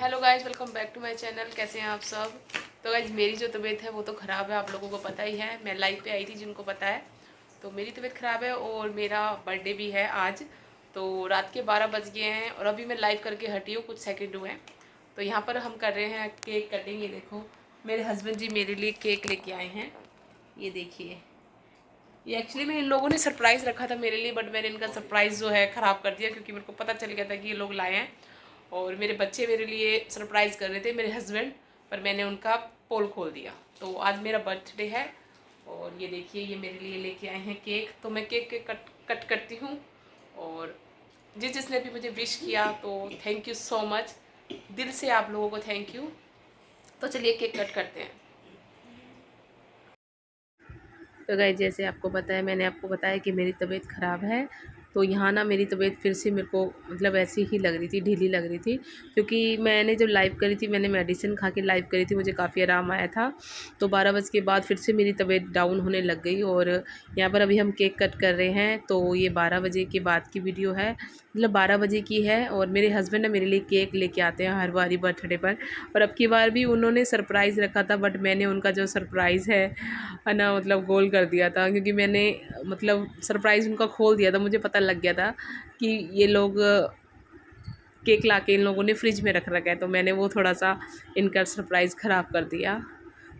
Hello guys, welcome back to my channel. कैसे हैं आप सब। तो गाइज मेरी जो तबीयत है वो तो ख़राब है, आप लोगों को पता ही है। मैं लाइव पे आई थी, जिनको पता है। तो मेरी तबीयत ख़राब है और मेरा बर्थडे भी है आज। तो रात के 12 बज गए हैं और अभी मैं लाइव करके हटी हूँ, कुछ सेकंड हुए हैं। तो यहाँ पर हम कर रहे हैं केक कटिंग। ये देखो मेरे हस्बैंड जी मेरे लिए केक लेके आए हैं। ये देखिए, ये एक्चुअली में इन लोगों ने सरप्राइज़ रखा था मेरे लिए, बट मैंने इनका सरप्राइज़ जो है ख़राब कर दिया, क्योंकि मेरे को पता चल गया था कि ये लोग लाए हैं। और मेरे बच्चे मेरे लिए सरप्राइज़ कर रहे थे, मेरे हस्बैंड, पर मैंने उनका पोल खोल दिया। तो आज मेरा बर्थडे है और ये देखिए ये मेरे लिए लेके आए हैं केक। तो मैं केक के कट करती हूँ। और जिसने भी मुझे विश किया तो थैंक यू सो मच, दिल से आप लोगों को थैंक यू। तो चलिए केक कट करते हैं। तो गाइस, जैसे आपको पता है, मैंने आपको बताया कि मेरी तबीयत ख़राब है। तो यहाँ ना मेरी तबीयत फिर से मेरे को मतलब ऐसी ही लग रही थी, ढीली लग रही थी। क्योंकि मैंने जब लाइव करी थी, मैंने मेडिसिन खा के लाइव करी थी, मुझे काफ़ी आराम आया था। तो 12 बजे के बाद फिर से मेरी तबीयत डाउन होने लग गई। और यहाँ पर अभी हम केक कट कर रहे हैं। तो ये 12 बजे के बाद की वीडियो है, मतलब 12 बजे की है। और मेरे हस्बैंड ना मेरे लिए केक लेके आते हैं हर बारी बर्थडे पर। और अब की बार भी उन्होंने सरप्राइज़ रखा था, बट मैंने उनका जो सरप्राइज़ है ना, मतलब गोल कर दिया था। क्योंकि मैंने मतलब सरप्राइज़ उनका खोल दिया था, मुझे पता लग गया था कि ये लोग केक लाके इन लोगों ने फ्रिज में रख रखा है। तो मैंने वो थोड़ा सा इनका सरप्राइज़ ख़राब कर दिया।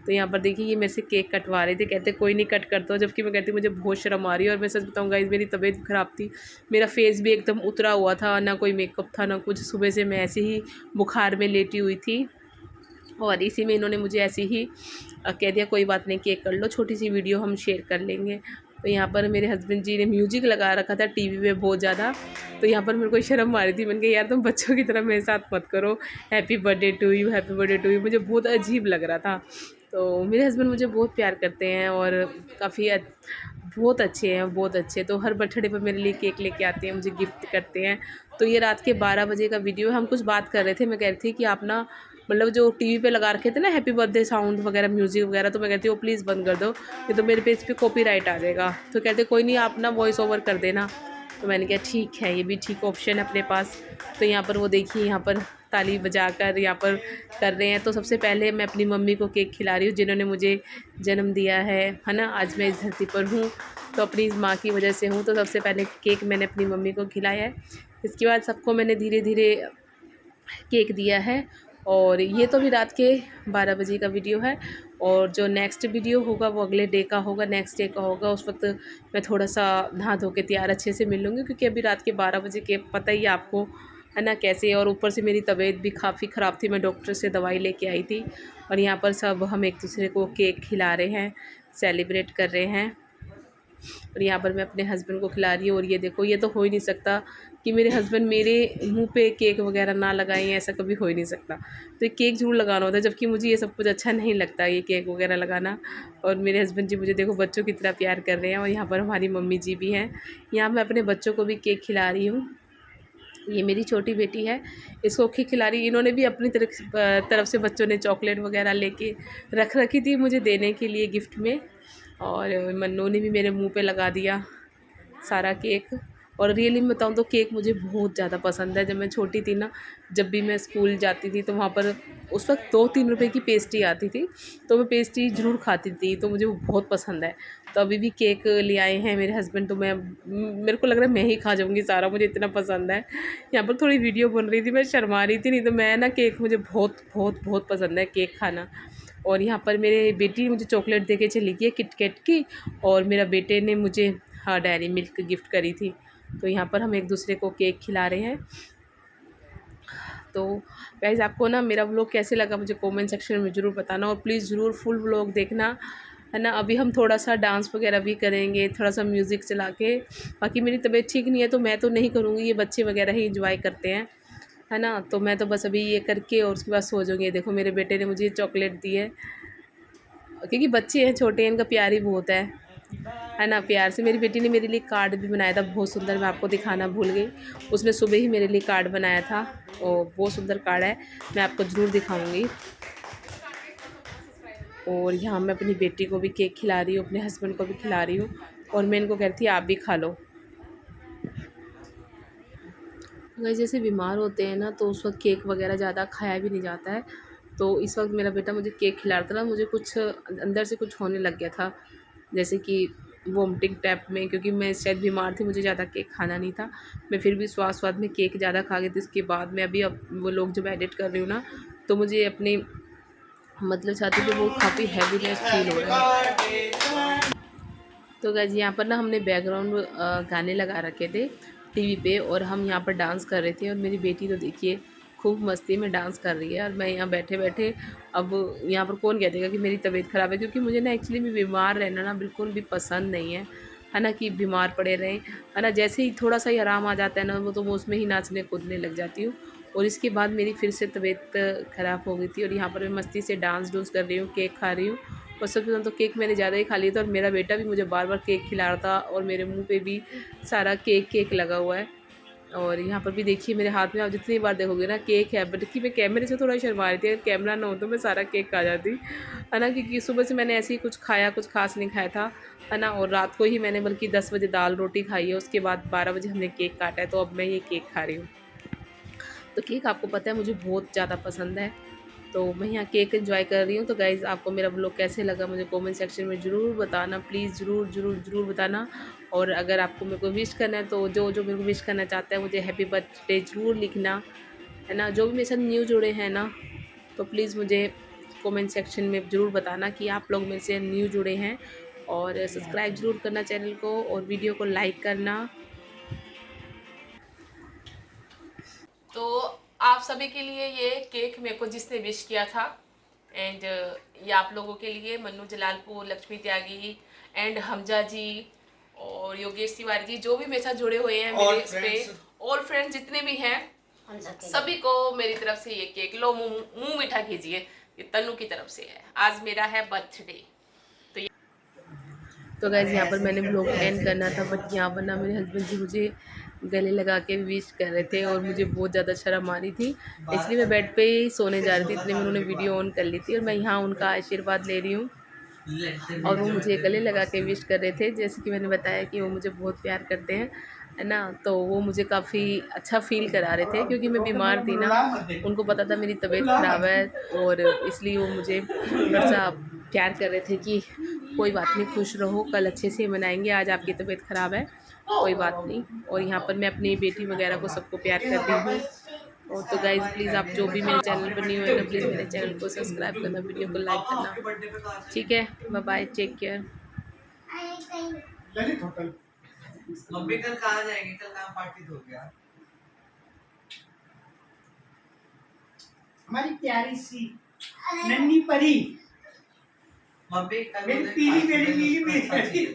तो यहाँ पर देखिए ये मेरे से केक कटवा रहे थे, कहते कोई नहीं कट करता हो, जबकि मैं कहती मुझे बहुत शर्म आ रही है। और मैं सच बताऊँ गाइस, मेरी तबीयत ख़राब थी, मेरा फेस भी एकदम उतरा हुआ था, ना कोई मेकअप था ना कुछ। सुबह से मैं ऐसे ही बुखार में लेटी हुई थी। और इसी में इन्होंने मुझे ऐसे ही कह दिया कोई बात नहीं, केक कर लो, छोटी सी वीडियो हम शेयर कर लेंगे। तो यहाँ पर मेरे हस्बैंड जी ने म्यूजिक लगा रखा था टीवी में बहुत ज़्यादा। तो यहाँ पर मेरे को शर्म आ रही थी, मैंने कहा यार तुम बच्चों की तरह मेरे साथ मत करो, happy birthday to you, happy birthday to you. मुझे बहुत अजीब लग रहा था। तो मेरे हस्बैंड मुझे बहुत प्यार करते हैं और काफ़ी बहुत अच्छे हैं, बहुत अच्छे। तो हर बर्थडे पर मेरे लिए केक लेके आते हैं, मुझे गिफ्ट करते हैं। तो ये रात के 12 बजे का वीडियो है। हम कुछ बात कर रहे थे, मैं कह रही थी कि आप ना मतलब जो टीवी पे लगा रखे थे ना हैप्पी बर्थडे साउंड वगैरह, म्यूज़िक वगैरह, तो मैं कहती हूँ वो प्लीज़ बंद कर दो, ये तो मेरे पेज पे कॉपीराइट आ जाएगा। तो कहते कोई नहीं, आप ना वॉइस ओवर कर देना। तो मैंने कहा ठीक है, ये भी ठीक ऑप्शन है अपने पास। तो यहाँ पर वो देखिए, यहाँ पर ताली बजाकर यहाँ पर कर रहे हैं। तो सबसे पहले मैं अपनी मम्मी को केक खिला रही हूँ, जिन्होंने मुझे जन्म दिया है ना। आज मैं इस धरती पर हूँ तो अपनी इस माँ की वजह से हूँ। तो सबसे पहले केक मैंने अपनी मम्मी को खिलाया है। इसके बाद सबको मैंने धीरे धीरे केक दिया है। और ये तो भी रात के 12 बजे का वीडियो है। और जो नेक्स्ट वीडियो होगा वो अगले डे का होगा, नेक्स्ट डे का होगा। उस वक्त मैं थोड़ा सा नहा धो के तैयार अच्छे से मिल लूँगी, क्योंकि अभी रात के 12 बजे के पता ही है आपको, है ना कैसे। और ऊपर से मेरी तबीयत भी काफ़ी ख़राब थी, मैं डॉक्टर से दवाई लेके आई थी। और यहाँ पर सब हम एक दूसरे को केक खिला रहे हैं, सेलिब्रेट कर रहे हैं। और यहाँ पर मैं अपने हस्बैंड को खिला रही हूँ। और ये देखो, ये तो हो ही नहीं सकता कि मेरे हस्बैंड मेरे मुंह पे केक वगैरह ना लगाएं, ऐसा कभी हो ही नहीं सकता। तो ये केक ज़रूर लगाना होता है, जबकि मुझे ये सब कुछ अच्छा नहीं लगता, ये केक वगैरह लगाना। और मेरे हस्बैंड जी मुझे देखो बच्चों की तरह प्यार कर रहे हैं। और यहाँ पर हमारी मम्मी जी भी हैं। यहाँ मैं अपने बच्चों को भी केक खिला रही हूँ। ये मेरी छोटी बेटी है, इसको केक खिला रही। इन्होंने भी अपनी तरफ से बच्चों ने चॉकलेट वगैरह लेके रख रखी थी मुझे देने के लिए गिफ्ट में। और मन्नू ने भी मेरे मुंह पे लगा दिया सारा केक। और रियली में बताऊँ तो केक मुझे बहुत ज़्यादा पसंद है। जब मैं छोटी थी ना, जब भी मैं स्कूल जाती थी तो वहाँ पर उस वक्त 2-3 रुपए की पेस्ट्री आती थी, तो मैं पेस्ट्री ज़रूर खाती थी। तो मुझे वो बहुत पसंद है। तो अभी भी केक ले आए हैं मेरे हस्बैंड, तो मेरे को लग रहा है मैं ही खा जाऊँगी सारा, मुझे इतना पसंद है। यहाँ पर थोड़ी वीडियो बन रही थी, मैं शर्मा रही थी, नहीं तो मैं ना केक मुझे बहुत बहुत बहुत पसंद है केक खाना। और यहाँ पर मेरे बेटी ने मुझे चॉकलेट दे के चली गई है किटकैट की। और मेरा बेटे ने मुझे हाँ डेयरी मिल्क गिफ्ट करी थी। तो यहाँ पर हम एक दूसरे को केक खिला रहे हैं। तो गाइस, आपको ना मेरा व्लॉग कैसे लगा मुझे कमेंट सेक्शन में ज़रूर बताना। और प्लीज़ ज़रूर फुल व्लॉग देखना, है ना। अभी हम थोड़ा सा डांस वगैरह भी करेंगे, थोड़ा सा म्यूज़िक चला के। बाकी मेरी तबीयत ठीक नहीं है तो मैं तो नहीं करूँगी, ये बच्चे वगैरह ही इंजॉय करते हैं, है ना। तो मैं तो बस अभी ये करके और उसके बाद सो जाऊँगी। देखो मेरे बेटे ने मुझे चॉकलेट दी है, क्योंकि बच्चे हैं छोटे हैं, इनका प्यार ही बहुत है ना। प्यार से मेरी बेटी ने मेरे लिए कार्ड भी बनाया था बहुत सुंदर, मैं आपको दिखाना भूल गई। उसने सुबह ही मेरे लिए कार्ड बनाया था और बहुत सुंदर कार्ड है, मैं आपको ज़रूर दिखाऊंगी। और यहाँ मैं अपनी बेटी को भी केक खिला रही हूँ, अपने हस्बैंड को भी खिला रही हूँ। और मैं इनको कहती आप भी खा लो। गाइस जैसे बीमार होते हैं ना तो उस वक्त केक वगैरह ज़्यादा खाया भी नहीं जाता है। तो इस वक्त मेरा बेटा मुझे केक खिला रहा था ना, मुझे कुछ अंदर से कुछ होने लग गया था, जैसे कि वोमिटिंग टाइप में, क्योंकि मैं शायद बीमार थी, मुझे ज़्यादा केक खाना नहीं था। मैं फिर भी स्वाद स्वाद में केक ज़्यादा खा गई थी। उसके बाद मैं अभी अब वो लोग जब एडिट कर रही हूँ ना, तो मुझे अपनी मतलब चाहती हूँ कि वो काफ़ी हैवीनेस फील हो रहा है। तो गाइस यहाँ पर ना हमने बैकग्राउंड गाने लगा रखे थे टीवी पे, और हम यहाँ पर डांस कर रहे थे। और मेरी बेटी तो देखिए खूब मस्ती में डांस कर रही है, और मैं यहाँ बैठे बैठे, अब यहाँ पर कौन कह देगा कि मेरी तबीयत ख़राब है, क्योंकि मुझे ना एक्चुअली में बीमार रहना ना बिल्कुल भी पसंद नहीं है ना, कि बीमार पड़े रहें, है ना। जैसे ही थोड़ा सा ही आराम आ जाता है ना, वो तो मैं उसमें ही नाचने कूदने लग जाती हूँ। और इसके बाद मेरी फिर से तबीयत ख़राब हो गई थी, और यहाँ पर मैं मस्ती से डांस डूंस कर रही हूँ, केक खा रही हूँ। और सबसे ज़्यादा तो केक मैंने ज़्यादा ही खा लिया था, और मेरा बेटा भी मुझे बार बार केक खिला रहा था, और मेरे मुंह पे भी सारा केक केक लगा हुआ है। और यहाँ पर भी देखिए मेरे हाथ में आप जितनी बार देखोगे ना केक है, बट कि मैं कैमरे से थोड़ा शर्मा रही थी। अगर कैमरा ना हो तो मैं सारा केक खा जाती, है ना, क्योंकि सुबह से मैंने ऐसे ही कुछ खाया, कुछ खास नहीं खाया था, है ना। और रात को ही मैंने बल्कि 10 बजे दाल रोटी खाई है, उसके बाद 12 बजे हमने केक काटा है, तो अब मैं ये केक खा रही हूँ। तो केक आपको पता है मुझे बहुत ज़्यादा पसंद है, तो मैं यहाँ केक एंजॉय कर रही हूँ। तो गाइज़ आपको मेरा व्लॉग कैसे लगा मुझे कमेंट सेक्शन में ज़रूर बताना, प्लीज़ ज़रूर ज़रूर ज़रूर बताना। और अगर आपको मेरे को विश करना है तो जो जो मेरे को विश करना चाहता है मुझे हैप्पी बर्थडे ज़रूर लिखना, है ना। जो भी मेरे साथ न्यू जुड़े हैं ना, तो प्लीज़ मुझे कमेंट सेक्शन में ज़रूर बताना कि आप लोग मेरे से न्यू जुड़े हैं। और सब्सक्राइब ज़रूर करना चैनल को, और वीडियो को लाइक करना। तो आप सभी के लिए ये केक मेरे को जिसने विश किया था, एंड ये आप लोगों के लिए मन्नू जलालपुर, लक्ष्मी त्यागी एंड हमजा जी और योगेश तिवारी जी, जो भी मेरे साथ जुड़े हुए हैं मेरे इस पे, ऑल फ्रेंड्स जितने भी हैं, सभी को मेरी तरफ से ये केक लो, मुंह मीठा कीजिए, ये तन्नू की तरफ से है, आज मेरा है बर्थडे। तो गाइज यहाँ पर मैंने ब्लॉग एंड करना था, बट यहाँ पर ना मेरे हस्बैंड जी मुझे गले लगा के विश कर रहे थे, और मुझे बहुत ज़्यादा शर्म आ रही थी, इसलिए मैं बेड पे ही सोने जा रही थी। इतने में उन्होंने वीडियो ऑन कर ली थी, और मैं यहाँ उनका आशीर्वाद ले रही हूँ। और वो मुझे गले लगा के विश कर रहे थे, जैसे कि मैंने बताया कि वो मुझे बहुत प्यार करते हैं, है ना। तो वो मुझे काफ़ी अच्छा फ़ील करा रहे थे, क्योंकि मैं बीमार थी ना, उनको पता था मेरी तबीयत ख़राब है, और इसलिए वो मुझे थोड़ा सा प्यार कर रहे थे कि कोई बात नहीं, खुश रहो, कल अच्छे से मनाएंगे, आज आपकी तबीयत ख़राब है, कोई बात नहीं। और यहाँ पर मैं अपनी बेटी वगैरह को सबको प्यार कर रही हूँ। और तो गाइज़ प्लीज़ आप जो भी मेरे चैनल पर न्यू है ना, प्लीज़ मेरे चैनल को सब्सक्राइब करना, वीडियो को लाइक करना, ठीक है। Bye bye, take care. Mummy कल कहाँ जाएंगे, कल कहाँ पार्टी दोगे आप? हमारी प्यारी सी नन्ही परी, मम्मी कल मेरी पीली बेटी, पीली बेटी